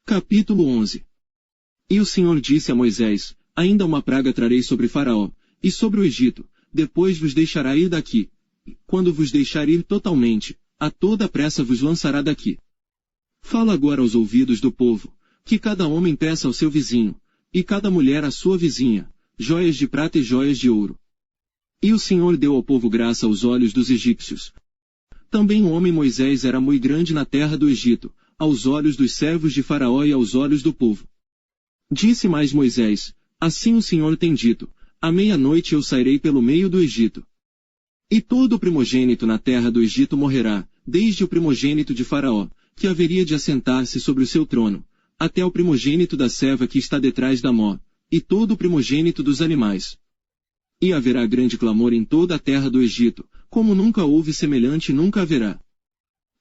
Capítulo 11. E o Senhor disse a Moisés: Ainda uma praga trarei sobre Faraó, e sobre o Egito, depois vos deixará ir daqui. Quando vos deixar ir totalmente, a toda pressa vos lançará daqui. Fala agora aos ouvidos do povo, que cada homem peça ao seu vizinho, e cada mulher à sua vizinha, joias de prata e joias de ouro. E o Senhor deu ao povo graça aos olhos dos egípcios. Também o homem Moisés era muito grande na terra do Egito, aos olhos dos servos de Faraó e aos olhos do povo. Disse mais Moisés: Assim o Senhor tem dito: à meia-noite eu sairei pelo meio do Egito. E todo o primogênito na terra do Egito morrerá, desde o primogênito de Faraó, que haveria de assentar-se sobre o seu trono, até o primogênito da serva que está detrás da mó, e todo o primogênito dos animais. E haverá grande clamor em toda a terra do Egito, como nunca houve semelhante e nunca haverá.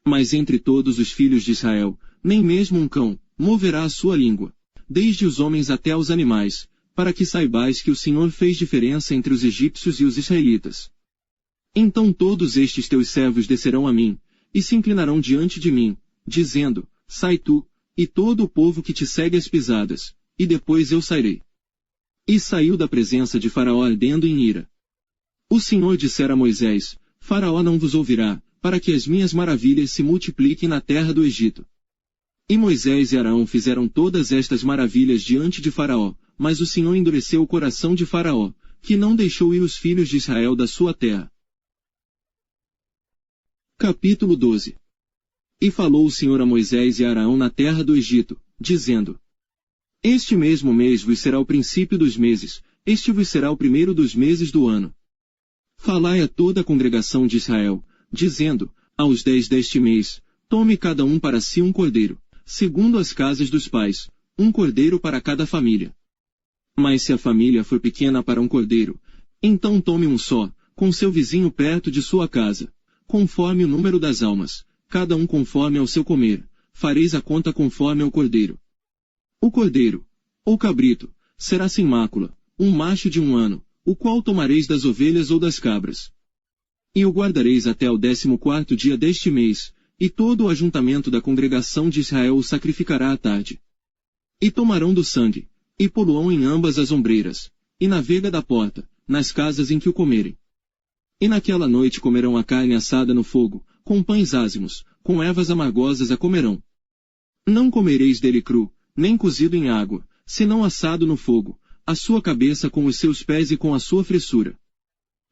Mas entre todos os filhos de Israel, nem mesmo um cão moverá a sua língua, desde os homens até os animais, para que saibais que o Senhor fez diferença entre os egípcios e os israelitas. Então todos estes teus servos descerão a mim, e se inclinarão diante de mim, dizendo: Sai tu, e todo o povo que te segue as pisadas, e depois eu sairei. E saiu da presença de Faraó ardendo em ira. O Senhor dissera a Moisés: Faraó não vos ouvirá, para que as minhas maravilhas se multipliquem na terra do Egito. E Moisés e Arão fizeram todas estas maravilhas diante de Faraó, mas o Senhor endureceu o coração de Faraó, que não deixou ir os filhos de Israel da sua terra. Capítulo 12. E falou o Senhor a Moisés e a Arão na terra do Egito, dizendo: Este mesmo mês vos será o princípio dos meses, este vos será o primeiro dos meses do ano. Falai a toda a congregação de Israel, dizendo: Aos 10 deste mês, tome cada um para si um cordeiro, segundo as casas dos pais, um cordeiro para cada família. Mas se a família for pequena para um cordeiro, então tome um só, com seu vizinho perto de sua casa, conforme o número das almas, cada um conforme ao seu comer, fareis a conta conforme ao cordeiro. O cordeiro, ou cabrito, será sem mácula, um macho de 1 ano, o qual tomareis das ovelhas ou das cabras. E o guardareis até o 14º dia deste mês, e todo o ajuntamento da congregação de Israel o sacrificará à tarde. E tomarão do sangue, e poluão em ambas as ombreiras, e na vega da porta, nas casas em que o comerem. E naquela noite comerão a carne assada no fogo, com pães ázimos, com ervas amargosas a comerão. Não comereis dele cru, nem cozido em água, senão assado no fogo, a sua cabeça com os seus pés e com a sua fressura.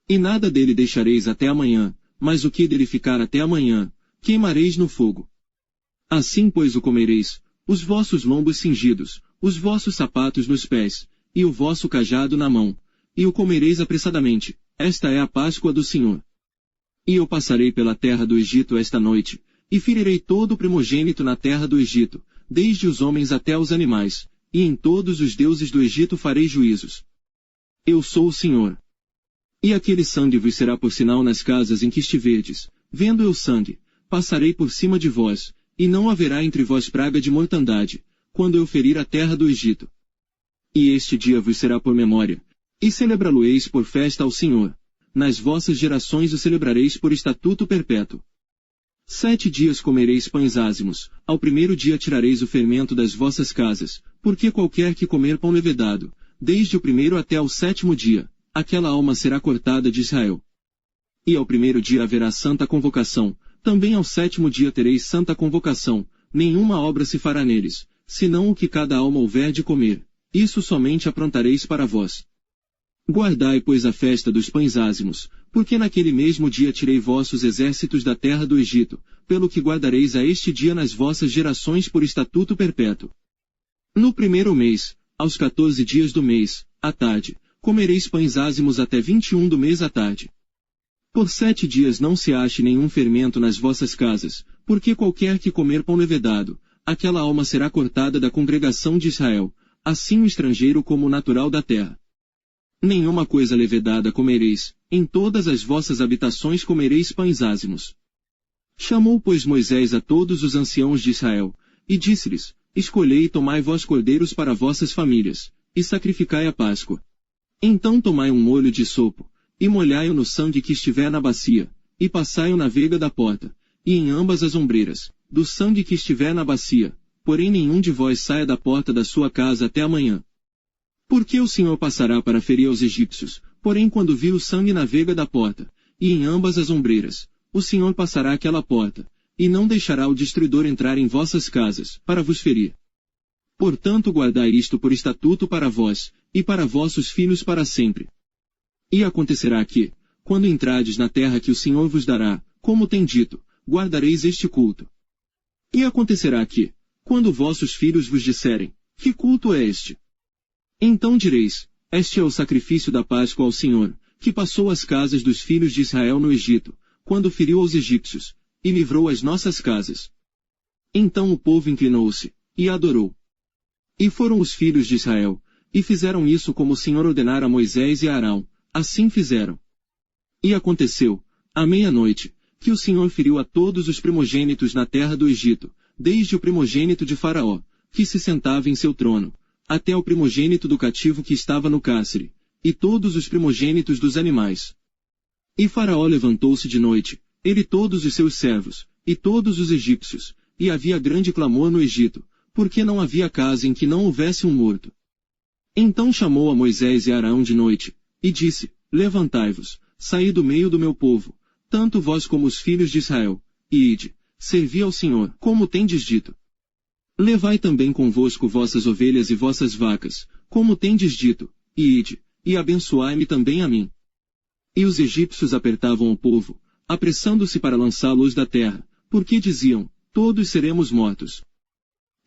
E nada dele deixareis até amanhã, mas o que dele ficar até amanhã, queimareis no fogo. Assim pois o comereis, os vossos lombos cingidos, os vossos sapatos nos pés, e o vosso cajado na mão, e o comereis apressadamente, esta é a Páscoa do Senhor. E eu passarei pela terra do Egito esta noite, e ferirei todo o primogênito na terra do Egito, desde os homens até os animais, e em todos os deuses do Egito farei juízos. Eu sou o Senhor. E aquele sangue vos será por sinal nas casas em que estiverdes, vendo eu sangue, passarei por cima de vós, e não haverá entre vós praga de mortandade, quando eu ferir a terra do Egito. E este dia vos será por memória, e celebrá-lo-eis por festa ao Senhor. Nas vossas gerações o celebrareis por estatuto perpétuo. 7 dias comereis pães ázimos, ao primeiro dia tirareis o fermento das vossas casas, porque qualquer que comer pão levedado, desde o primeiro até ao 7º dia, aquela alma será cortada de Israel. E ao primeiro dia haverá santa convocação, também ao 7º dia tereis santa convocação, nenhuma obra se fará neles, senão o que cada alma houver de comer, isso somente aprontareis para vós. Guardai, pois, a festa dos pães ázimos, porque naquele mesmo dia tirei vossos exércitos da terra do Egito, pelo que guardareis a este dia nas vossas gerações por estatuto perpétuo. No primeiro mês, aos 14 dias do mês, à tarde, comereis pães ázimos até 21 do mês à tarde. Por 7 dias não se ache nenhum fermento nas vossas casas, porque qualquer que comer pão levedado, aquela alma será cortada da congregação de Israel, assim o estrangeiro como o natural da terra. Nenhuma coisa levedada comereis, em todas as vossas habitações comereis pães ázimos. Chamou, pois, Moisés a todos os anciãos de Israel, e disse-lhes: Escolhei e tomai vós cordeiros para vossas famílias, e sacrificai a Páscoa. Então tomai um molho de sopo, e molhai-o no sangue que estiver na bacia, e passai-o na vega da porta, e em ambas as ombreiras, do sangue que estiver na bacia, porém nenhum de vós saia da porta da sua casa até amanhã. Porque o Senhor passará para ferir aos egípcios, porém quando vir o sangue na vega da porta, e em ambas as ombreiras, o Senhor passará aquela porta, e não deixará o destruidor entrar em vossas casas, para vos ferir. Portanto guardai isto por estatuto para vós, e para vossos filhos para sempre. E acontecerá que, quando entrardes na terra que o Senhor vos dará, como tem dito, guardareis este culto. E acontecerá que, quando vossos filhos vos disserem, que culto é este? Então direis, este é o sacrifício da Páscoa ao Senhor, que passou as casas dos filhos de Israel no Egito, quando feriu aos egípcios, e livrou as nossas casas. Então o povo inclinou-se, e adorou. E foram os filhos de Israel, e fizeram isso como o Senhor ordenara a Moisés e a Arão, assim fizeram. E aconteceu, à meia-noite, que o Senhor feriu a todos os primogênitos na terra do Egito, desde o primogênito de Faraó, que se sentava em seu trono, até o primogênito do cativo que estava no cárcere, e todos os primogênitos dos animais. E Faraó levantou-se de noite, ele e todos os seus servos, e todos os egípcios, e havia grande clamor no Egito, porque não havia casa em que não houvesse um morto. Então chamou a Moisés e Arão de noite, e disse, levantai-vos, saí do meio do meu povo, tanto vós como os filhos de Israel, e ide, servi ao Senhor, como tendes dito. Levai também convosco vossas ovelhas e vossas vacas, como tendes dito, e ide, e abençoai-me também a mim. E os egípcios apertavam o povo, apressando-se para lançá-los da terra, porque diziam, todos seremos mortos.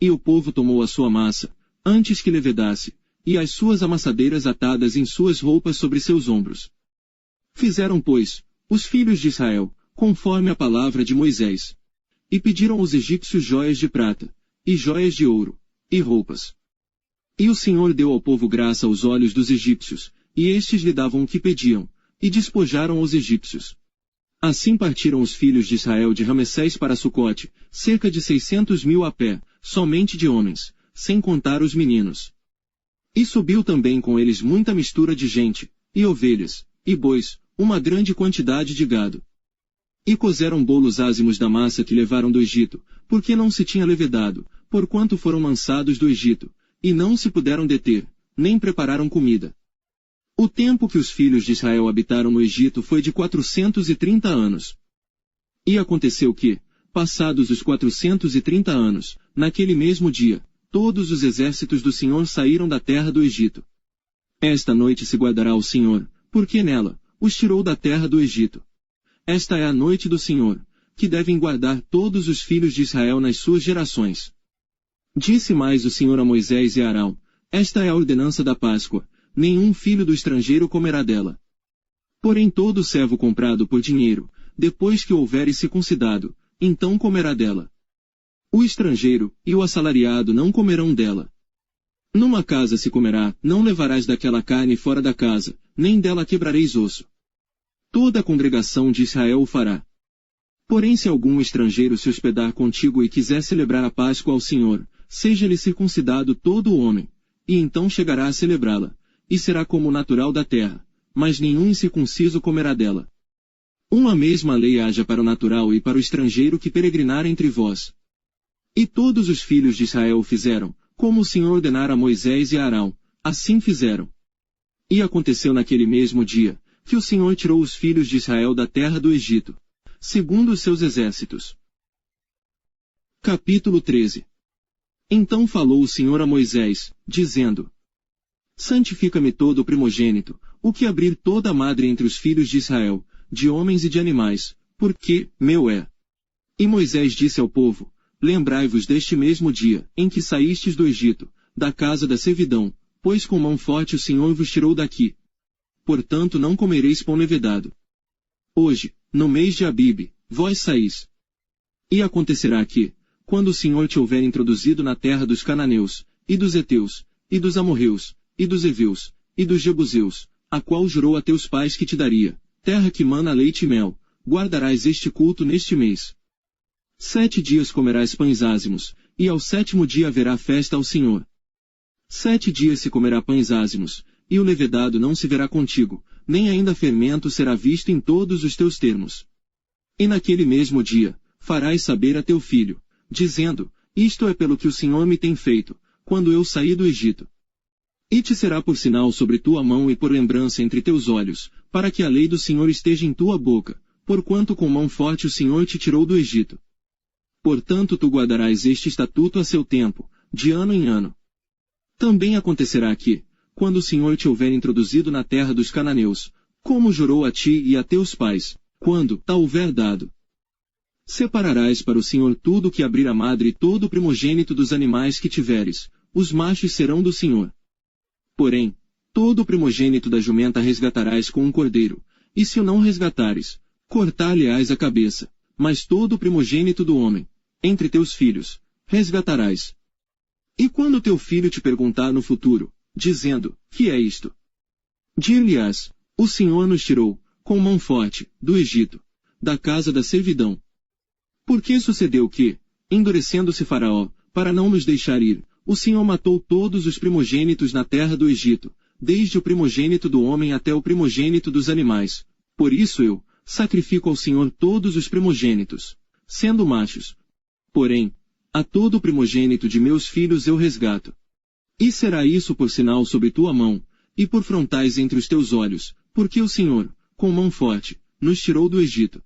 E o povo tomou a sua massa, antes que levedasse, e as suas amassadeiras atadas em suas roupas sobre seus ombros. Fizeram, pois, os filhos de Israel, conforme a palavra de Moisés. E pediram aos egípcios joias de prata, e joias de ouro, e roupas. E o Senhor deu ao povo graça aos olhos dos egípcios, e estes lhe davam o que pediam, e despojaram os egípcios. Assim partiram os filhos de Israel de Ramessés para Sucote, cerca de 600.000 a pé, somente de homens, sem contar os meninos. E subiu também com eles muita mistura de gente, e ovelhas, e bois, uma grande quantidade de gado. E cozeram bolos ázimos da massa que levaram do Egito, porque não se tinha levedado, porquanto foram lançados do Egito, e não se puderam deter, nem prepararam comida. O tempo que os filhos de Israel habitaram no Egito foi de 430 anos. E aconteceu que, passados os 430 anos, naquele mesmo dia, todos os exércitos do Senhor saíram da terra do Egito. Esta noite se guardará o Senhor, porque nela, os tirou da terra do Egito. Esta é a noite do Senhor, que devem guardar todos os filhos de Israel nas suas gerações. Disse mais o Senhor a Moisés e a Arão, esta é a ordenança da Páscoa, nenhum filho do estrangeiro comerá dela. Porém todo servo comprado por dinheiro, depois que houver circuncidado, então comerá dela. O estrangeiro e o assalariado não comerão dela. Numa casa se comerá, não levarás daquela carne fora da casa, nem dela quebrareis osso. Toda a congregação de Israel o fará. Porém se algum estrangeiro se hospedar contigo e quiser celebrar a Páscoa ao Senhor, seja-lhe circuncidado todo o homem, e então chegará a celebrá-la, e será como o natural da terra, mas nenhum incircunciso comerá dela. Uma mesma lei haja para o natural e para o estrangeiro que peregrinar entre vós. E todos os filhos de Israel fizeram, como o Senhor ordenara a Moisés e a Arão, assim fizeram. E aconteceu naquele mesmo dia, que o Senhor tirou os filhos de Israel da terra do Egito, segundo os seus exércitos. Capítulo 13. Então falou o Senhor a Moisés, dizendo, santifica-me todo o primogênito, o que abrir toda a madre entre os filhos de Israel, de homens e de animais, porque, meu é. E Moisés disse ao povo, lembrai-vos deste mesmo dia, em que saístes do Egito, da casa da servidão, pois com mão forte o Senhor vos tirou daqui. Portanto não comereis pão levedado. Hoje, no mês de Abibe, vós saís. E acontecerá que, quando o Senhor te houver introduzido na terra dos cananeus, e dos heteus, e dos amorreus, e dos heveus, e dos jebuseus, a qual jurou a teus pais que te daria, terra que mana leite e mel, guardarás este culto neste mês. 7 dias comerás pães ázimos, e ao 7º dia haverá festa ao Senhor. 7 dias se comerá pães ázimos, e o levedado não se verá contigo, nem ainda fermento será visto em todos os teus termos. E naquele mesmo dia, farás saber a teu filho, dizendo, Isto é pelo que o Senhor me tem feito, quando eu saí do Egito. E te será por sinal sobre tua mão e por lembrança entre teus olhos, para que a lei do Senhor esteja em tua boca, porquanto com mão forte o Senhor te tirou do Egito. Portanto tu guardarás este estatuto a seu tempo, de ano em ano. Também acontecerá que, quando o Senhor te houver introduzido na terra dos cananeus, como jurou a ti e a teus pais, quando tal houver dado, separarás para o Senhor tudo o que abrir a madre e todo o primogênito dos animais que tiveres, os machos serão do Senhor. Porém, todo o primogênito da jumenta resgatarás com um cordeiro, e se o não resgatares, cortar-lhe-ás a cabeça, mas todo o primogênito do homem, entre teus filhos, resgatarás. E quando teu filho te perguntar no futuro, dizendo, que é isto? Dir-lhe-ás, o Senhor nos tirou, com mão forte, do Egito, da casa da servidão. Porque sucedeu que, endurecendo-se Faraó, para não nos deixar ir, o Senhor matou todos os primogênitos na terra do Egito, desde o primogênito do homem até o primogênito dos animais. Por isso eu sacrifico ao Senhor todos os primogênitos, sendo machos. Porém, a todo o primogênito de meus filhos eu resgato. E será isso por sinal sobre tua mão, e por frontais entre os teus olhos, porque o Senhor, com mão forte, nos tirou do Egito.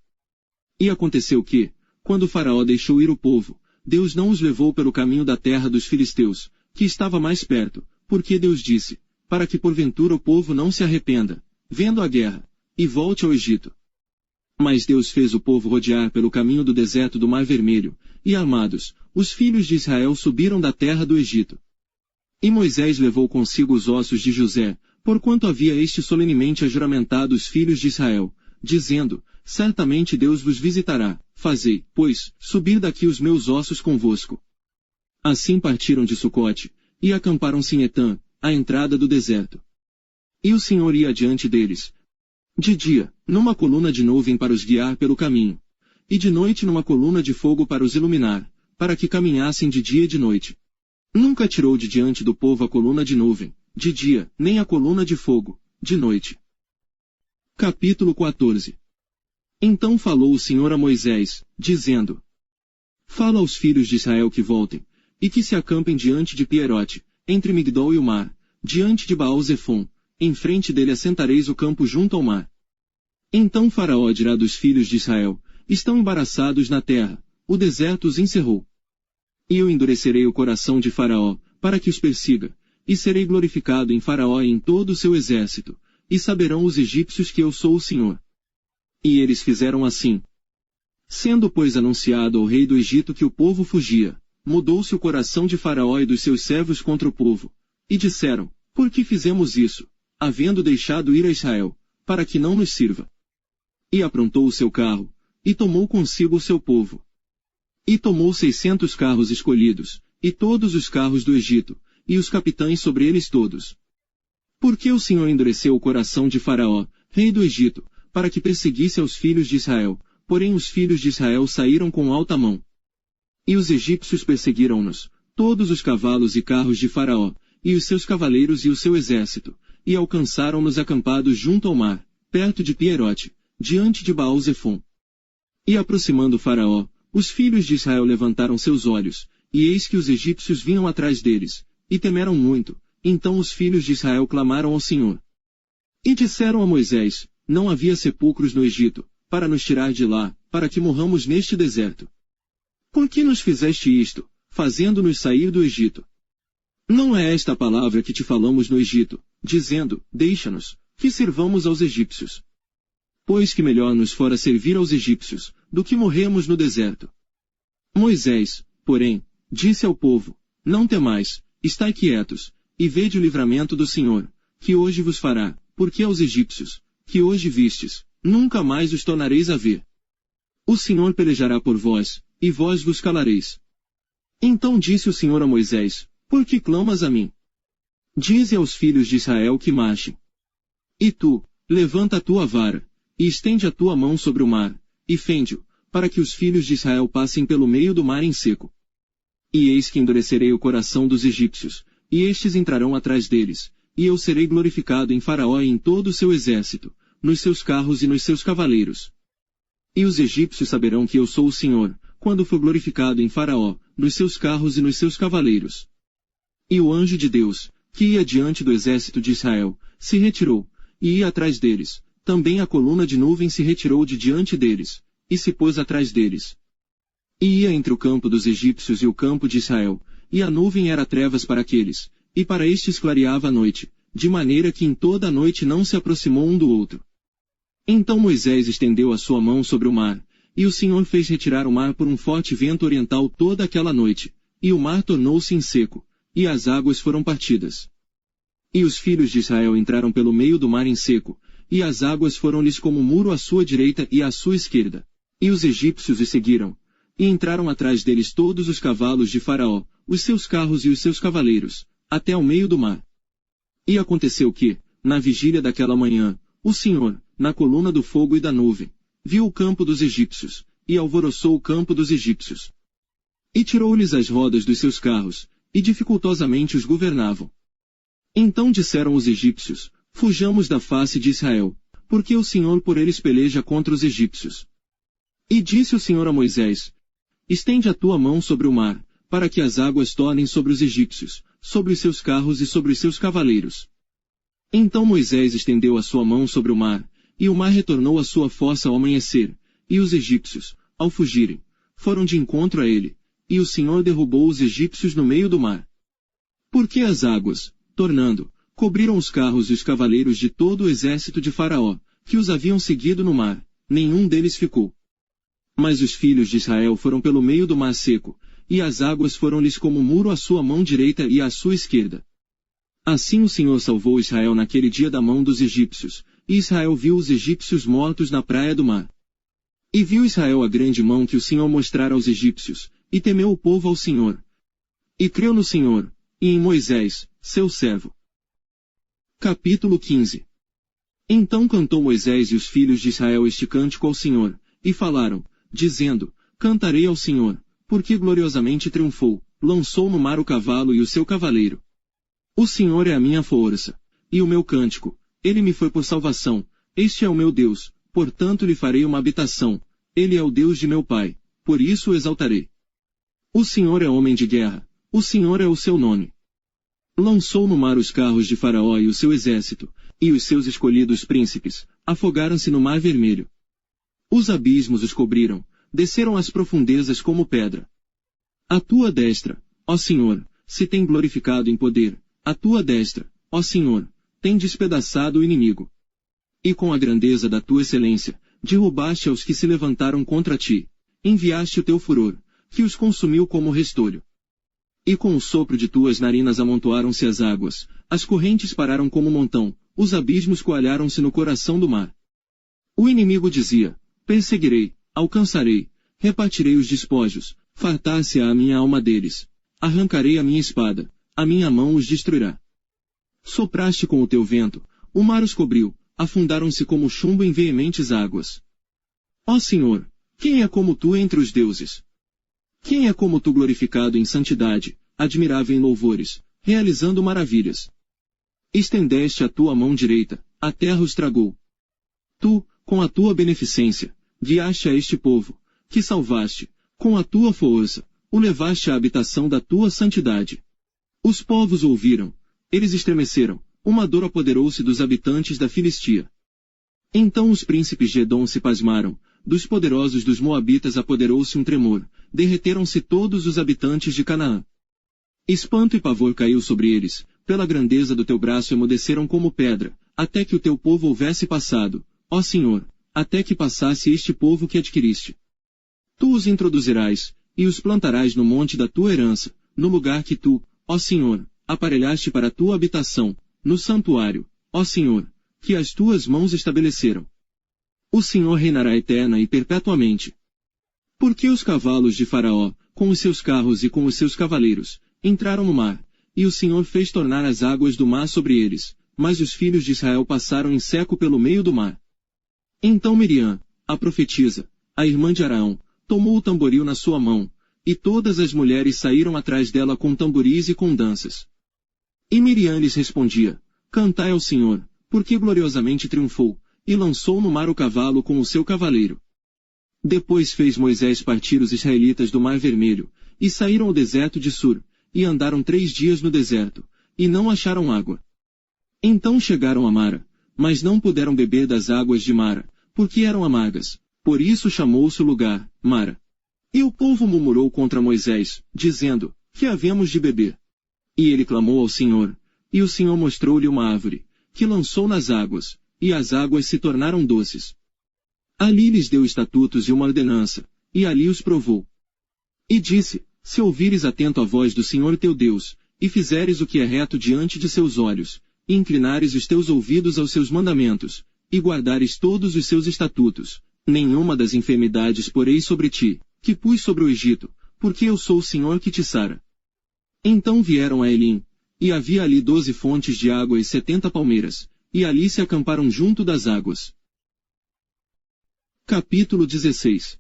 E aconteceu que, quando Faraó deixou ir o povo, Deus não os levou pelo caminho da terra dos filisteus, que estava mais perto, porque Deus disse, para que porventura o povo não se arrependa, vendo a guerra, e volte ao Egito. Mas Deus fez o povo rodear pelo caminho do deserto do Mar Vermelho, e amados, os filhos de Israel subiram da terra do Egito. E Moisés levou consigo os ossos de José, porquanto havia este solenemente ajuramentado os filhos de Israel, dizendo, certamente Deus vos visitará, fazei, pois, subir daqui os meus ossos convosco. Assim partiram de Sucote, e acamparam-se em Etã, à entrada do deserto. E o Senhor ia adiante deles. De dia, numa coluna de nuvem para os guiar pelo caminho, e de noite numa coluna de fogo para os iluminar, para que caminhassem de dia e de noite. Nunca tirou de diante do povo a coluna de nuvem, de dia, nem a coluna de fogo, de noite. Capítulo 14. Então falou o Senhor a Moisés, dizendo: Fala aos filhos de Israel que voltem, e que se acampem diante de Pierote, entre Migdol e o mar, diante de Baal-Zefon, em frente dele assentareis o campo junto ao mar. Então Faraó dirá dos filhos de Israel, estão embaraçados na terra, o deserto os encerrou. E eu endurecerei o coração de Faraó, para que os persiga, e serei glorificado em Faraó e em todo o seu exército, e saberão os egípcios que eu sou o Senhor. E eles fizeram assim. Sendo, pois, anunciado ao rei do Egito que o povo fugia, mudou-se o coração de Faraó e dos seus servos contra o povo, e disseram, por que fizemos isso, havendo deixado ir a Israel, para que não nos sirva? E aprontou o seu carro, e tomou consigo o seu povo. E tomou 600 carros escolhidos, e todos os carros do Egito, e os capitães sobre eles todos. Porque o Senhor endureceu o coração de Faraó, rei do Egito, para que perseguisse aos filhos de Israel, porém os filhos de Israel saíram com alta mão. E os egípcios perseguiram-nos, todos os cavalos e carros de Faraó, e os seus cavaleiros e o seu exército, e alcançaram-nos acampados junto ao mar, perto de Pierote, diante de Baal-Zefon. E aproximando Faraó, os filhos de Israel levantaram seus olhos, e eis que os egípcios vinham atrás deles, e temeram muito. Então os filhos de Israel clamaram ao Senhor. E disseram a Moisés, não havia sepulcros no Egito, para nos tirar de lá, para que morramos neste deserto. Por que nos fizeste isto, fazendo-nos sair do Egito? Não é esta a palavra que te falamos no Egito, dizendo, deixa-nos, que sirvamos aos egípcios. Pois que melhor nos fora servir aos egípcios, do que morrermos no deserto. Moisés, porém, disse ao povo, não temais, estai quietos, e vede o livramento do Senhor, que hoje vos fará, porque aos egípcios, que hoje vistes, nunca mais os tornareis a ver. O Senhor pelejará por vós, e vós vos calareis. Então disse o Senhor a Moisés, por que clamas a mim? Dize aos filhos de Israel que marchem. E tu, levanta a tua vara, e estende a tua mão sobre o mar, e fende-o, para que os filhos de Israel passem pelo meio do mar em seco. E eis que endurecerei o coração dos egípcios, e estes entrarão atrás deles, e eu serei glorificado em Faraó e em todo o seu exército, nos seus carros e nos seus cavaleiros. E os egípcios saberão que eu sou o Senhor, quando for glorificado em Faraó, nos seus carros e nos seus cavaleiros. E o anjo de Deus, que ia diante do exército de Israel, se retirou, e ia atrás deles. Também a coluna de nuvem se retirou de diante deles, e se pôs atrás deles. E ia entre o campo dos egípcios e o campo de Israel, e a nuvem era trevas para aqueles, e para estes clareava a noite, de maneira que em toda a noite não se aproximou um do outro. Então Moisés estendeu a sua mão sobre o mar, e o Senhor fez retirar o mar por um forte vento oriental toda aquela noite, e o mar tornou-se em seco, e as águas foram partidas. E os filhos de Israel entraram pelo meio do mar em seco, e as águas foram-lhes como muro à sua direita e à sua esquerda. E os egípcios os seguiram, e entraram atrás deles todos os cavalos de Faraó, os seus carros e os seus cavaleiros, até ao meio do mar. E aconteceu que, na vigília daquela manhã, o Senhor, na coluna do fogo e da nuvem, viu o campo dos egípcios, e alvoroçou o campo dos egípcios. E tirou-lhes as rodas dos seus carros, e dificultosamente os governavam. Então disseram os egípcios, fujamos da face de Israel, porque o Senhor por eles peleja contra os egípcios. E disse o Senhor a Moisés, estende a tua mão sobre o mar, para que as águas tornem sobre os egípcios, sobre os seus carros e sobre os seus cavaleiros. Então Moisés estendeu a sua mão sobre o mar, e o mar retornou à sua força ao amanhecer, e os egípcios, ao fugirem, foram de encontro a ele, e o Senhor derrubou os egípcios no meio do mar. Porque as águas, tornando, cobriram os carros e os cavaleiros de todo o exército de Faraó, que os haviam seguido no mar, nenhum deles ficou. Mas os filhos de Israel foram pelo meio do mar seco, e as águas foram-lhes como muro à sua mão direita e à sua esquerda. Assim o Senhor salvou Israel naquele dia da mão dos egípcios, e Israel viu os egípcios mortos na praia do mar. E viu Israel a grande mão que o Senhor mostrara aos egípcios, e temeu o povo ao Senhor. E creu no Senhor, e em Moisés, seu servo. Capítulo 15. Então cantou Moisés e os filhos de Israel este cântico ao Senhor, e falaram, dizendo, cantarei ao Senhor, porque gloriosamente triunfou, lançou no mar o cavalo e o seu cavaleiro. O Senhor é a minha força, e o meu cântico, ele me foi por salvação, este é o meu Deus, portanto lhe farei uma habitação, ele é o Deus de meu pai, por isso o exaltarei. O Senhor é homem de guerra, o Senhor é o seu nome. Lançou no mar os carros de Faraó e o seu exército, e os seus escolhidos príncipes, afogaram-se no mar vermelho. Os abismos os cobriram, desceram às profundezas como pedra. A tua destra, ó Senhor, se tem glorificado em poder, a tua destra, ó Senhor, tem despedaçado o inimigo. E com a grandeza da tua excelência, derrubaste aos que se levantaram contra ti, enviaste o teu furor, que os consumiu como restolho. E com o sopro de tuas narinas amontoaram-se as águas, as correntes pararam como montão, os abismos coalharam-se no coração do mar. O inimigo dizia, perseguirei, alcançarei, repartirei os despojos, fartar-se-á a minha alma deles, arrancarei a minha espada, a minha mão os destruirá. Sopraste com o teu vento, o mar os cobriu, afundaram-se como chumbo em veementes águas. Ó Senhor, quem é como tu entre os deuses? Quem é como tu glorificado em santidade, admirável em louvores, realizando maravilhas? Estendeste a tua mão direita, a terra os tragou. Tu, com a tua beneficência, guiaste a este povo, que salvaste, com a tua força, o levaste à habitação da tua santidade. Os povos ouviram, eles estremeceram, uma dor apoderou-se dos habitantes da Filistia. Então os príncipes de Edom se pasmaram, dos poderosos dos Moabitas apoderou-se um tremor, derreteram-se todos os habitantes de Canaã. Espanto e pavor caiu sobre eles, pela grandeza do teu braço emudeceram como pedra, até que o teu povo houvesse passado, ó Senhor, até que passasse este povo que adquiriste. Tu os introduzirás, e os plantarás no monte da tua herança, no lugar que tu, ó Senhor, aparelhaste para a tua habitação, no santuário, ó Senhor, que as tuas mãos estabeleceram. O Senhor reinará eterna e perpetuamente. Porque os cavalos de Faraó, com os seus carros e com os seus cavaleiros, entraram no mar, e o Senhor fez tornar as águas do mar sobre eles, mas os filhos de Israel passaram em seco pelo meio do mar. Então Miriam, a profetisa, a irmã de Arão, tomou o tamboril na sua mão, e todas as mulheres saíram atrás dela com tamboris e com danças. E Miriam lhes respondia, cantai ao Senhor, porque gloriosamente triunfou, e lançou no mar o cavalo com o seu cavaleiro. Depois fez Moisés partir os israelitas do mar vermelho, e saíram ao deserto de Sur, e andaram 3 dias no deserto, e não acharam água. Então chegaram a Mara, mas não puderam beber das águas de Mara, porque eram amargas, por isso chamou-se o lugar, Mara. E o povo murmurou contra Moisés, dizendo, que havemos de beber? E ele clamou ao Senhor, e o Senhor mostrou-lhe uma árvore, que lançou nas águas, e as águas se tornaram doces. Ali lhes deu estatutos e uma ordenança, e ali os provou. E disse, se ouvires atento a voz do Senhor teu Deus, e fizeres o que é reto diante de seus olhos, e inclinares os teus ouvidos aos seus mandamentos, e guardares todos os seus estatutos, nenhuma das enfermidades porei sobre ti, que pus sobre o Egito, porque eu sou o Senhor que te sara. Então vieram a Elim, e havia ali 12 fontes de água e 70 palmeiras, e ali se acamparam junto das águas. Capítulo 16.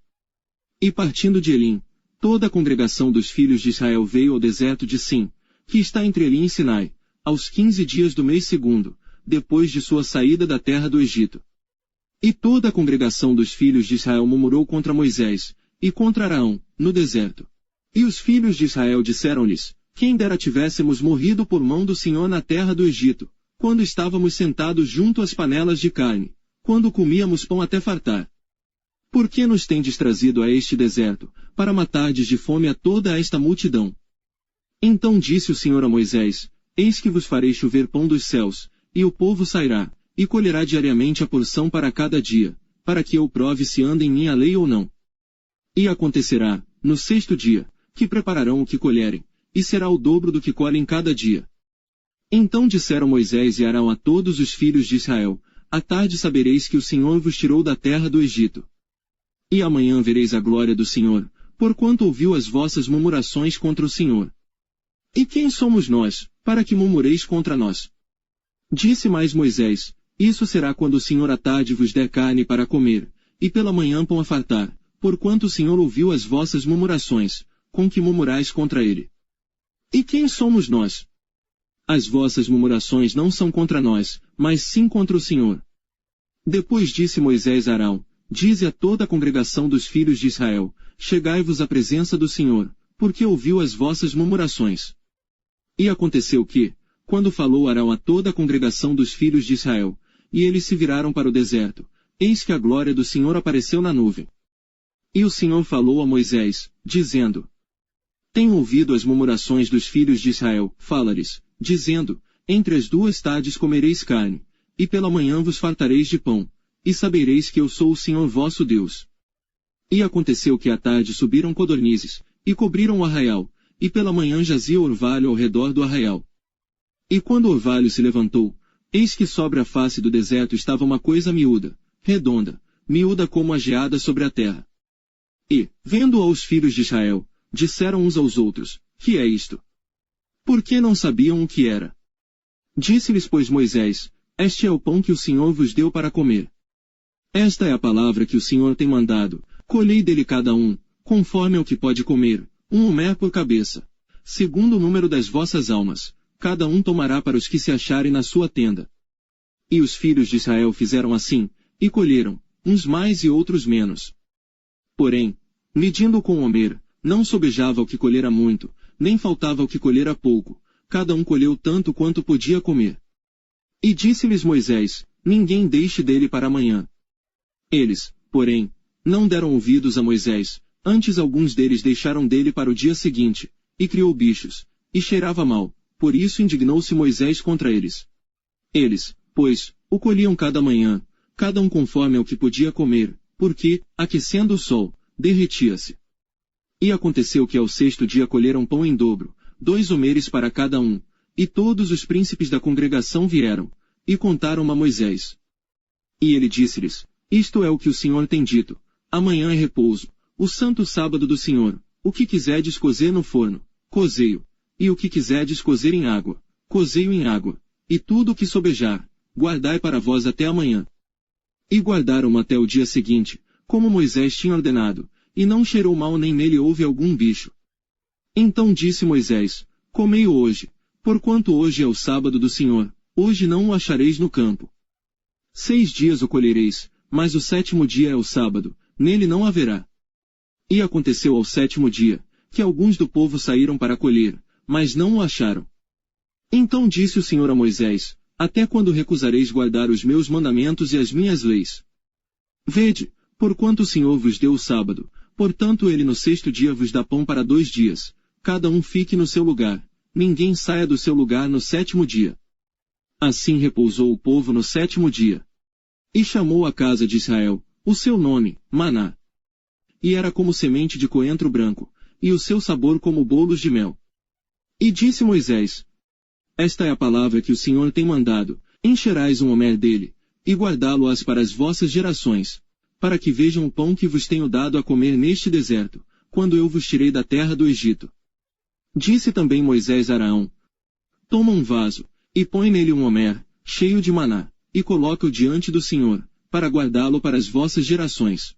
E partindo de Elim, toda a congregação dos filhos de Israel veio ao deserto de Sim, que está entre Elim e Sinai, aos 15 dias do mês segundo, depois de sua saída da terra do Egito. E toda a congregação dos filhos de Israel murmurou contra Moisés, e contra Araão, no deserto. E os filhos de Israel disseram-lhes, quem dera tivéssemos morrido por mão do Senhor na terra do Egito, quando estávamos sentados junto às panelas de carne, quando comíamos pão até fartar. Por que nos tendes trazido a este deserto, para matardes de fome a toda esta multidão? Então disse o Senhor a Moisés, eis que vos farei chover pão dos céus, e o povo sairá, e colherá diariamente a porção para cada dia, para que eu prove se anda em minha lei ou não. E acontecerá, no 6º dia, que prepararão o que colherem, e será o dobro do que colhem cada dia. Então disseram Moisés e Arão a todos os filhos de Israel, à tarde sabereis que o Senhor vos tirou da terra do Egito. E amanhã vereis a glória do Senhor, porquanto ouviu as vossas murmurações contra o Senhor. E quem somos nós, para que murmureis contra nós? Disse mais Moisés, isso será quando o Senhor à tarde vos der carne para comer, e pela manhã pão a fartar, porquanto o Senhor ouviu as vossas murmurações, com que murmurais contra ele. E quem somos nós? As vossas murmurações não são contra nós, mas sim contra o Senhor. Depois disse Moisés a Arão, dize a toda a congregação dos filhos de Israel, chegai-vos à presença do Senhor, porque ouviu as vossas murmurações. E aconteceu que, quando falou Arão a toda a congregação dos filhos de Israel, e eles se viraram para o deserto, eis que a glória do Senhor apareceu na nuvem. E o Senhor falou a Moisés, dizendo, tenho ouvido as murmurações dos filhos de Israel, fala-lhes, dizendo, entre as 2 tardes comereis carne, e pela manhã vos fartareis de pão, e sabereis que eu sou o Senhor vosso Deus. E aconteceu que à tarde subiram codornizes, e cobriram o arraial, e pela manhã jazia orvalho ao redor do arraial. E quando o orvalho se levantou, eis que sobre a face do deserto estava uma coisa miúda, redonda, miúda como a geada sobre a terra. E, vendo-a os filhos de Israel, disseram uns aos outros, que é isto? Por que não sabiam o que era? Disse-lhes pois Moisés, este é o pão que o Senhor vos deu para comer. Esta é a palavra que o Senhor tem mandado, colhei dele cada um, conforme ao que pode comer, 1 homer por cabeça. Segundo o número das vossas almas, cada um tomará para os que se acharem na sua tenda. E os filhos de Israel fizeram assim, e colheram, uns mais e outros menos. Porém, medindo com homer, não sobejava o que colhera muito, nem faltava o que colhera pouco, cada um colheu tanto quanto podia comer. E disse-lhes Moisés, ninguém deixe dele para amanhã. Eles, porém, não deram ouvidos a Moisés, antes alguns deles deixaram dele para o dia seguinte, e criou bichos, e cheirava mal, por isso indignou-se Moisés contra eles. Eles, pois, o colhiam cada manhã, cada um conforme ao que podia comer, porque, aquecendo o sol, derretia-se. E aconteceu que ao 6º dia colheram pão em dobro, 2 homeres para cada um, e todos os príncipes da congregação vieram, e contaram a Moisés. E ele disse-lhes, isto é o que o Senhor tem dito, amanhã é repouso, o santo sábado do Senhor, o que quiserdes cozer no forno, cozei-o, e o que quiserdes cozer em água, cozei-o em água, e tudo o que sobejar, guardai para vós até amanhã. E guardaram até o dia seguinte, como Moisés tinha ordenado, e não cheirou mal nem nele houve algum bicho. Então disse Moisés, comei-o hoje, porquanto hoje é o sábado do Senhor, hoje não o achareis no campo. 6 dias o colhereis, mas o 7º dia é o sábado, nele não haverá. E aconteceu ao 7º dia, que alguns do povo saíram para colher, mas não o acharam. Então disse o Senhor a Moisés: Até quando recusareis guardar os meus mandamentos e as minhas leis? Vede, porquanto o Senhor vos deu o sábado, portanto ele no sexto dia vos dá pão para 2 dias, cada um fique no seu lugar, ninguém saia do seu lugar no 7º dia. Assim repousou o povo no 7º dia. E chamou a casa de Israel, o seu nome, Maná. E era como semente de coentro branco, e o seu sabor como bolos de mel. E disse Moisés: Esta é a palavra que o Senhor tem mandado: encherais um homer dele, e guardá-lo-ás para as vossas gerações, para que vejam o pão que vos tenho dado a comer neste deserto, quando eu vos tirei da terra do Egito. Disse também Moisés a Araão: Toma um vaso, e põe nele um homer, cheio de maná, e coloca-o diante do Senhor, para guardá-lo para as vossas gerações.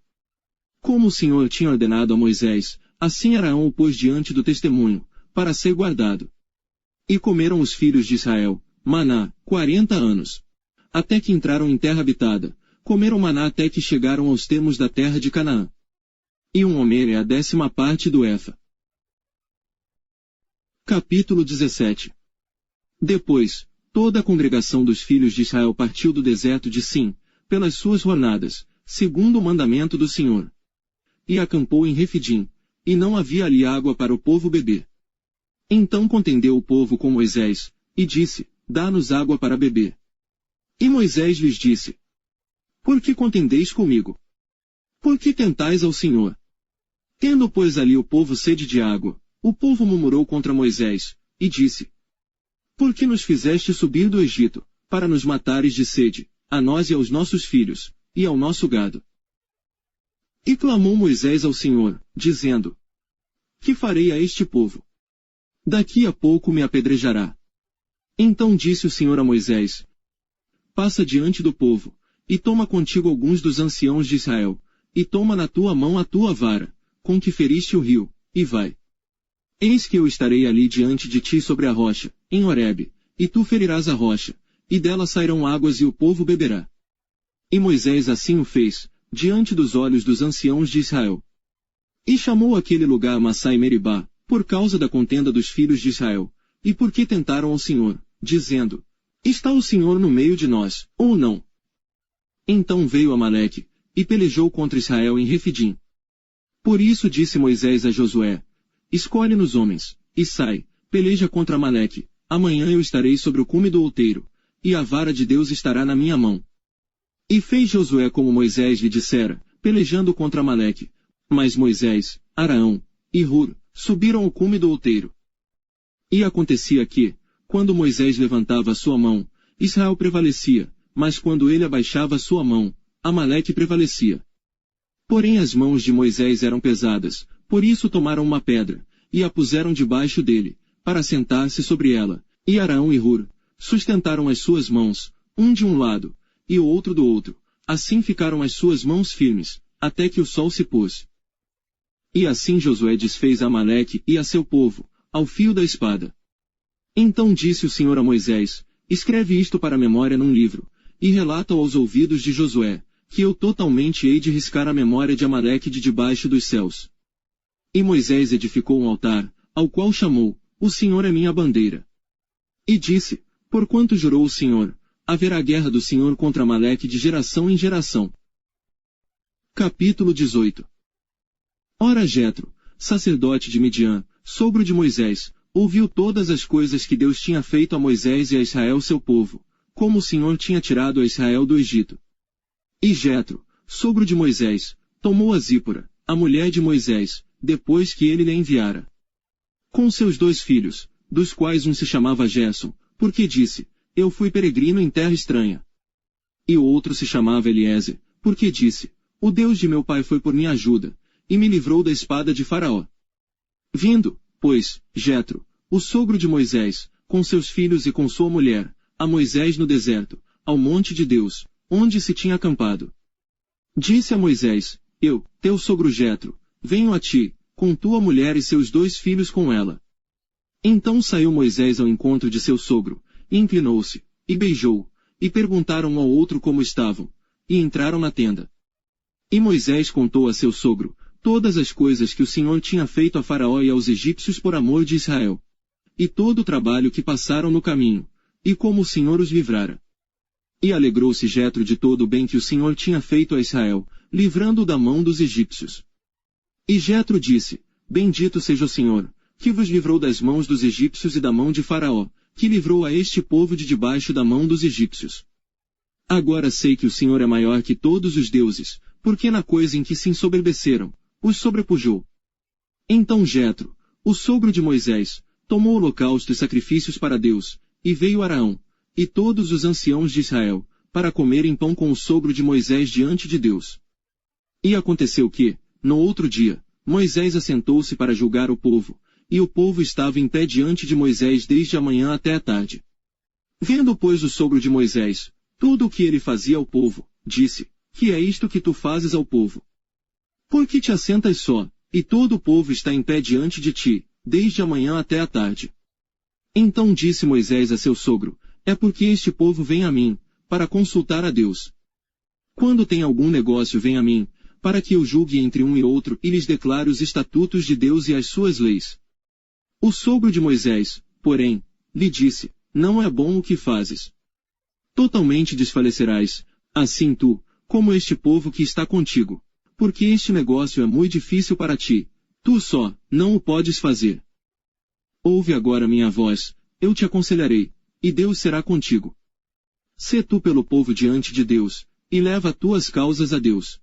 Como o Senhor tinha ordenado a Moisés, assim Araão o pôs diante do testemunho, para ser guardado. E comeram os filhos de Israel maná 40 anos. Até que entraram em terra habitada, comeram maná até que chegaram aos termos da terra de Canaã. E um homer é a 10ª parte do efa. Capítulo 17. Depois, toda a congregação dos filhos de Israel partiu do deserto de Sim, pelas suas jornadas, segundo o mandamento do Senhor. E acampou em Refidim, e não havia ali água para o povo beber. Então contendeu o povo com Moisés, e disse: Dá-nos água para beber. E Moisés lhes disse: Por que contendeis comigo? Por que tentais ao Senhor? Tendo, pois, ali o povo sede de água, o povo murmurou contra Moisés, e disse: Por que nos fizeste subir do Egito, para nos matares de sede, a nós e aos nossos filhos, e ao nosso gado? E clamou Moisés ao Senhor, dizendo: Que farei a este povo? Daqui a pouco me apedrejará. Então disse o Senhor a Moisés: Passa diante do povo, e toma contigo alguns dos anciãos de Israel, e toma na tua mão a tua vara, com que feriste o rio, e vai. Eis que eu estarei ali diante de ti sobre a rocha, em Horebe, e tu ferirás a rocha, e dela sairão águas e o povo beberá. E Moisés assim o fez, diante dos olhos dos anciãos de Israel. E chamou aquele lugar Massá e Meribá, por causa da contenda dos filhos de Israel, e porque tentaram ao Senhor, dizendo: Está o Senhor no meio de nós, ou não? Então veio Amaleque, e pelejou contra Israel em Refidim. Por isso disse Moisés a Josué: Escolhe-nos homens, e sai, peleja contra Amaleque, amanhã eu estarei sobre o cume do outeiro, e a vara de Deus estará na minha mão. E fez Josué como Moisés lhe dissera, pelejando contra Amaleque. Mas Moisés, Araão e Hur subiram ao cume do outeiro. E acontecia que, quando Moisés levantava a sua mão, Israel prevalecia, mas quando ele abaixava a sua mão, Amaleque prevalecia. Porém as mãos de Moisés eram pesadas, por isso tomaram uma pedra, e a puseram debaixo dele, para sentar-se sobre ela, e Araão e Hur sustentaram as suas mãos, um de um lado, e o outro do outro, assim ficaram as suas mãos firmes, até que o sol se pôs. E assim Josué desfez a Amaleque e a seu povo, ao fio da espada. Então disse o Senhor a Moisés: Escreve isto para a memória num livro, e relata-o aos ouvidos de Josué, que eu totalmente hei de riscar a memória de Amaleque de debaixo dos céus. E Moisés edificou um altar, ao qual chamou: O Senhor é minha bandeira. E disse: Porquanto jurou o Senhor, haverá guerra do Senhor contra Amaleque de geração em geração. Capítulo 18. Ora Jetro, sacerdote de Midian, sogro de Moisés, ouviu todas as coisas que Deus tinha feito a Moisés e a Israel seu povo, como o Senhor tinha tirado a Israel do Egito. E Jetro, sogro de Moisés, tomou a Zípora, a mulher de Moisés, depois que ele lhe enviara. Com seus 2 filhos, dos quais um se chamava Gerson, porque disse: Eu fui peregrino em terra estranha. E o outro se chamava Eliezer, porque disse: O Deus de meu pai foi por minha ajuda, e me livrou da espada de Faraó. Vindo, pois, Jetro, o sogro de Moisés, com seus filhos e com sua mulher, a Moisés no deserto, ao monte de Deus, onde se tinha acampado. Disse a Moisés: Eu, teu sogro Jetro, venho a ti, com tua mulher e seus 2 filhos com ela. Então saiu Moisés ao encontro de seu sogro, e inclinou-se, e beijou, e perguntaram um ao outro como estavam, e entraram na tenda. E Moisés contou a seu sogro todas as coisas que o Senhor tinha feito a Faraó e aos egípcios por amor de Israel, e todo o trabalho que passaram no caminho, e como o Senhor os livrara. E alegrou-se Jetro de todo o bem que o Senhor tinha feito a Israel, livrando-o da mão dos egípcios. E Jetro disse, Bendito seja o Senhor, que vos livrou das mãos dos egípcios e da mão de Faraó, que livrou a este povo de debaixo da mão dos egípcios. Agora sei que o Senhor é maior que todos os deuses, porque na coisa em que se ensoberbeceram, os sobrepujou. Então Jetro, o sogro de Moisés, tomou holocaustos e sacrifícios para Deus, e veio Araão, e todos os anciãos de Israel, para comerem pão com o sogro de Moisés diante de Deus. E aconteceu que, no outro dia, Moisés assentou-se para julgar o povo, e o povo estava em pé diante de Moisés desde a manhã até a tarde. Vendo, pois, o sogro de Moisés, tudo o que ele fazia ao povo, disse, Que é isto que tu fazes ao povo? Por que te assentas só, e todo o povo está em pé diante de ti, desde a manhã até a tarde? Então disse Moisés a seu sogro, É porque este povo vem a mim, para consultar a Deus. Quando tem algum negócio vem a mim, para que eu julgue entre um e outro e lhes declare os estatutos de Deus e as suas leis. O sogro de Moisés, porém, lhe disse, Não é bom o que fazes. Totalmente desfalecerás, assim tu, como este povo que está contigo, porque este negócio é muito difícil para ti, tu só, não o podes fazer. Ouve agora minha voz, eu te aconselharei, e Deus será contigo. Sê tu pelo povo diante de Deus, e leva tuas causas a Deus.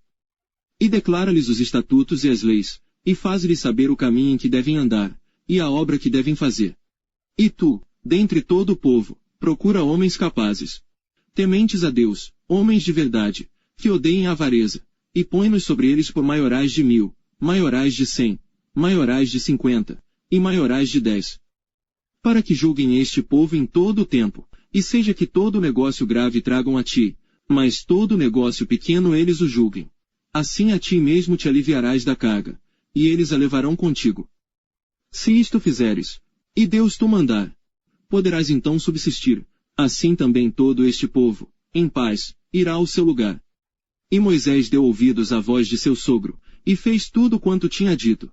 E declara-lhes os estatutos e as leis, e faz-lhes saber o caminho em que devem andar, e a obra que devem fazer. E tu, dentre todo o povo, procura homens capazes, tementes a Deus, homens de verdade, que odeiem a avareza, e põe-nos sobre eles por maiorais de 1000, maiorais de 100, maiorais de 50, e maiorais de 10. Para que julguem este povo em todo o tempo, e seja que todo negócio grave tragam a ti, mas todo negócio pequeno eles o julguem. Assim a ti mesmo te aliviarás da carga, e eles a levarão contigo. Se isto fizeres, e Deus tu mandar, poderás então subsistir, assim também todo este povo, em paz, irá ao seu lugar. E Moisés deu ouvidos à voz de seu sogro, e fez tudo quanto tinha dito.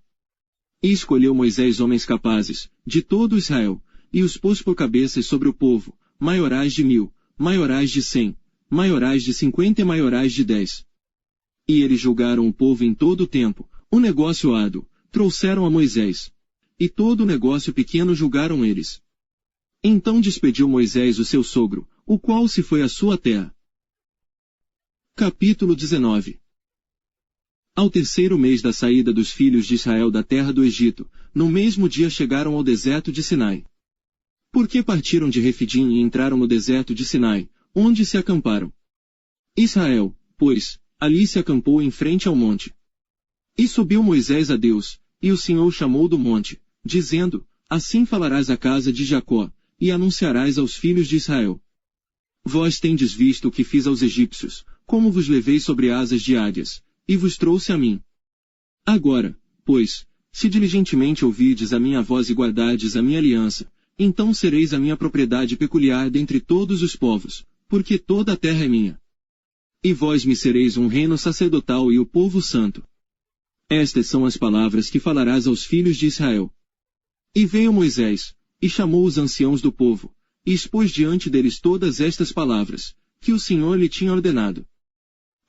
E escolheu Moisés homens capazes, de todo Israel, e os pôs por cabeças sobre o povo, maiorais de 1000, maiorais de 100, maiorais de 50 e maiorais de 10. E eles julgaram o povo em todo o tempo, o negócio árduo, trouxeram a Moisés. E todo o negócio pequeno julgaram eles. Então despediu Moisés o seu sogro, o qual se foi à sua terra. Capítulo 19. Ao terceiro mês da saída dos filhos de Israel da terra do Egito, no mesmo dia chegaram ao deserto de Sinai. Porque partiram de Refidim e entraram no deserto de Sinai, onde se acamparam. Israel, pois, ali se acampou em frente ao monte. E subiu Moisés a Deus, e o Senhor chamou do monte, dizendo, Assim falarás à casa de Jacó, e anunciarás aos filhos de Israel. Vós tendes visto o que fiz aos egípcios, como vos levei sobre asas de águias, e vos trouxe a mim. Agora, pois, se diligentemente ouvirdes a minha voz e guardardes a minha aliança, então sereis a minha propriedade peculiar dentre todos os povos, porque toda a terra é minha. E vós me sereis um reino sacerdotal e o povo santo. Estas são as palavras que falarás aos filhos de Israel. E veio Moisés, e chamou os anciãos do povo, e expôs diante deles todas estas palavras, que o Senhor lhe tinha ordenado.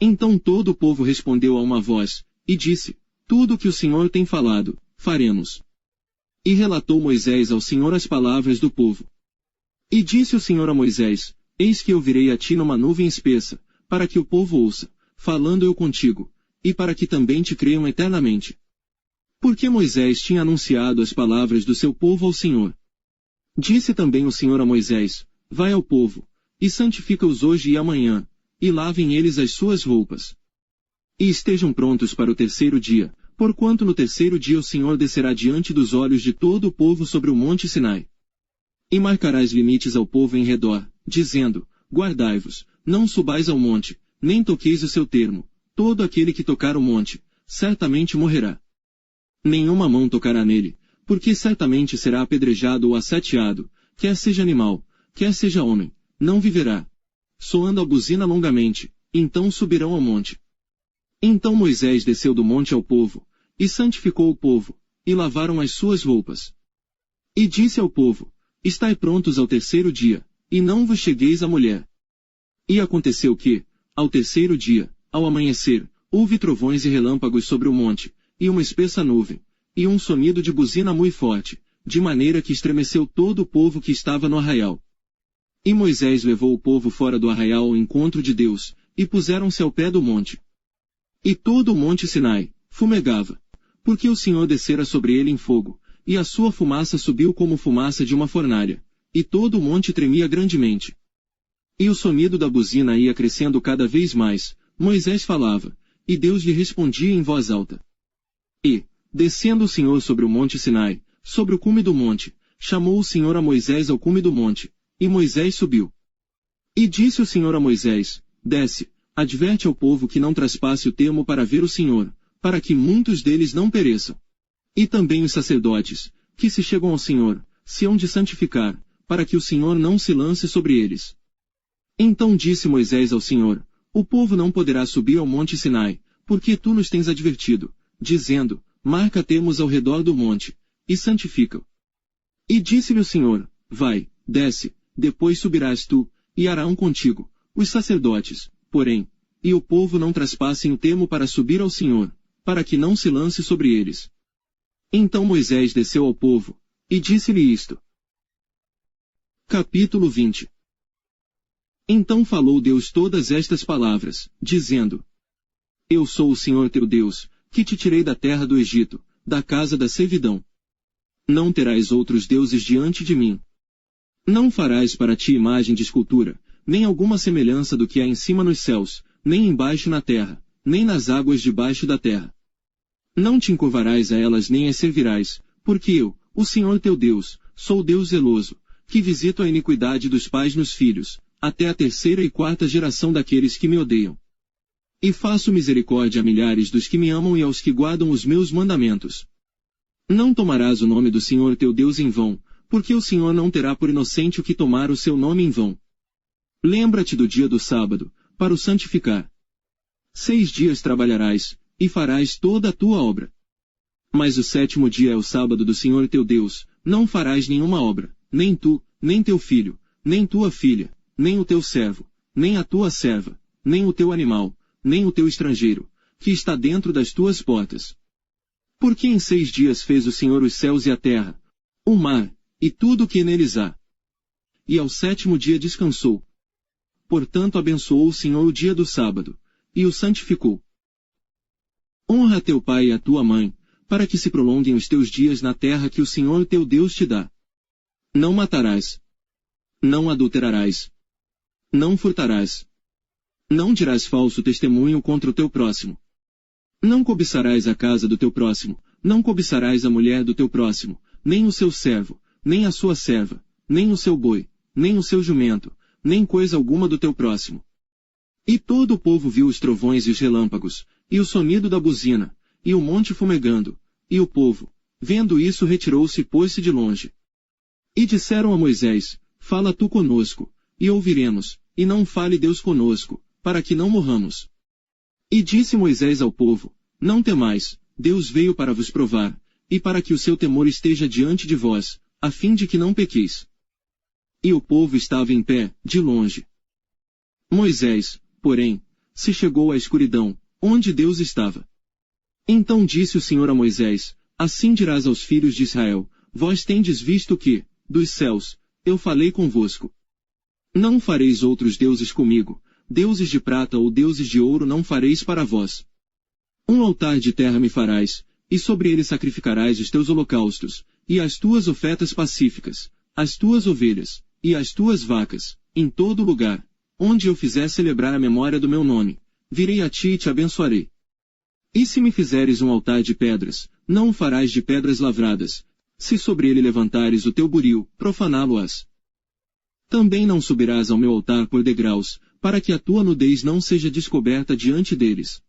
Então todo o povo respondeu a uma voz, e disse, Tudo o que o Senhor tem falado, faremos. E relatou Moisés ao Senhor as palavras do povo. E disse o Senhor a Moisés, Eis que eu virei a ti numa nuvem espessa, para que o povo ouça, falando eu contigo, e para que também te creiam eternamente. Porque Moisés tinha anunciado as palavras do seu povo ao Senhor. Disse também o Senhor a Moisés, Vai ao povo, e santifica-os hoje e amanhã, e lavem eles as suas roupas. E estejam prontos para o terceiro dia, porquanto no terceiro dia o Senhor descerá diante dos olhos de todo o povo sobre o monte Sinai. E marcarás limites ao povo em redor, dizendo, Guardai-vos, não subais ao monte, nem toqueis o seu termo, todo aquele que tocar o monte, certamente morrerá. Nenhuma mão tocará nele, porque certamente será apedrejado ou asseteado, quer seja animal, quer seja homem, não viverá. Soando a buzina longamente, então subirão ao monte. Então Moisés desceu do monte ao povo, E santificou o povo, e lavaram as suas roupas. E disse ao povo, estai prontos ao terceiro dia, e não vos chegueis à mulher. E aconteceu que, ao terceiro dia, ao amanhecer, houve trovões e relâmpagos sobre o monte, e uma espessa nuvem, e um sonido de buzina muito forte, de maneira que estremeceu todo o povo que estava no arraial. E Moisés levou o povo fora do arraial ao encontro de Deus, e puseram-se ao pé do monte. E todo o monte Sinai fumegava, porque o Senhor descera sobre ele em fogo, e a sua fumaça subiu como fumaça de uma fornalha, e todo o monte tremia grandemente. E o sonido da buzina ia crescendo cada vez mais, Moisés falava, e Deus lhe respondia em voz alta. E, descendo o Senhor sobre o monte Sinai, sobre o cume do monte, chamou o Senhor a Moisés ao cume do monte, e Moisés subiu. E disse o Senhor a Moisés, desce, adverte ao povo que não traspasse o termo para ver o Senhor, para que muitos deles não pereçam. E também os sacerdotes, que se chegam ao Senhor, se hão de santificar, para que o Senhor não se lance sobre eles. Então disse Moisés ao Senhor, o povo não poderá subir ao monte Sinai, porque tu nos tens advertido, dizendo, marca termos ao redor do monte, e santifica-o. E disse-lhe o Senhor, vai, desce, depois subirás tu, e Arão contigo, os sacerdotes, porém, e o povo não traspassem o termo para subir ao Senhor, para que não se lance sobre eles. Então Moisés desceu ao povo, e disse-lhe isto. Capítulo 20. Então falou Deus todas estas palavras, dizendo, eu sou o Senhor teu Deus, que te tirei da terra do Egito, da casa da servidão. Não terás outros deuses diante de mim. Não farás para ti imagem de escultura, nem alguma semelhança do que há em cima nos céus, nem embaixo na terra, nem nas águas debaixo da terra. Não te encurvarás a elas nem as servirás, porque eu, o Senhor teu Deus, sou Deus zeloso, que visito a iniquidade dos pais nos filhos, até a terceira e quarta geração daqueles que me odeiam. E faço misericórdia a milhares dos que me amam e aos que guardam os meus mandamentos. Não tomarás o nome do Senhor teu Deus em vão, porque o Senhor não terá por inocente o que tomar o seu nome em vão. Lembra-te do dia do sábado, para o santificar. 6 dias trabalharás, e farás toda a tua obra. Mas o 7º dia é o sábado do Senhor teu Deus, não farás nenhuma obra, nem tu, nem teu filho, nem tua filha, nem o teu servo, nem a tua serva, nem o teu animal, nem o teu estrangeiro, que está dentro das tuas portas. Porque em 6 dias fez o Senhor os céus e a terra, o mar, e tudo o que neles há. E ao 7º dia descansou. Portanto abençoou o Senhor o dia do sábado, e o santificou. Honra a teu pai e a tua mãe, para que se prolonguem os teus dias na terra que o Senhor teu Deus te dá. Não matarás. Não adulterarás. Não furtarás. Não dirás falso testemunho contra o teu próximo. Não cobiçarás a casa do teu próximo, não cobiçarás a mulher do teu próximo, nem o seu servo, nem a sua serva, nem o seu boi, nem o seu jumento, nem coisa alguma do teu próximo. E todo o povo viu os trovões e os relâmpagos, e o sonido da buzina, e o monte fumegando, e o povo, vendo isso retirou-se e pôs-se de longe. E disseram a Moisés, fala tu conosco, e ouviremos, e não fale Deus conosco, para que não morramos. E disse Moisés ao povo, não temais, Deus veio para vos provar, e para que o seu temor esteja diante de vós, a fim de que não pequeis. E o povo estava em pé, de longe. Moisés, porém, se chegou à escuridão, onde Deus estava. Então disse o Senhor a Moisés, assim dirás aos filhos de Israel, vós tendes visto que, dos céus, eu falei convosco. Não fareis outros deuses comigo, deuses de prata ou deuses de ouro não fareis para vós. Um altar de terra me farás, e sobre ele sacrificarás os teus holocaustos, e as tuas ofertas pacíficas, as tuas ovelhas, e as tuas vacas, em todo lugar, onde eu fizer celebrar a memória do meu nome, virei a ti e te abençoarei. E se me fizeres um altar de pedras, não o farás de pedras lavradas, se sobre ele levantares o teu buril, profaná-lo-ás. Também não subirás ao meu altar por degraus, para que a tua nudez não seja descoberta diante deles.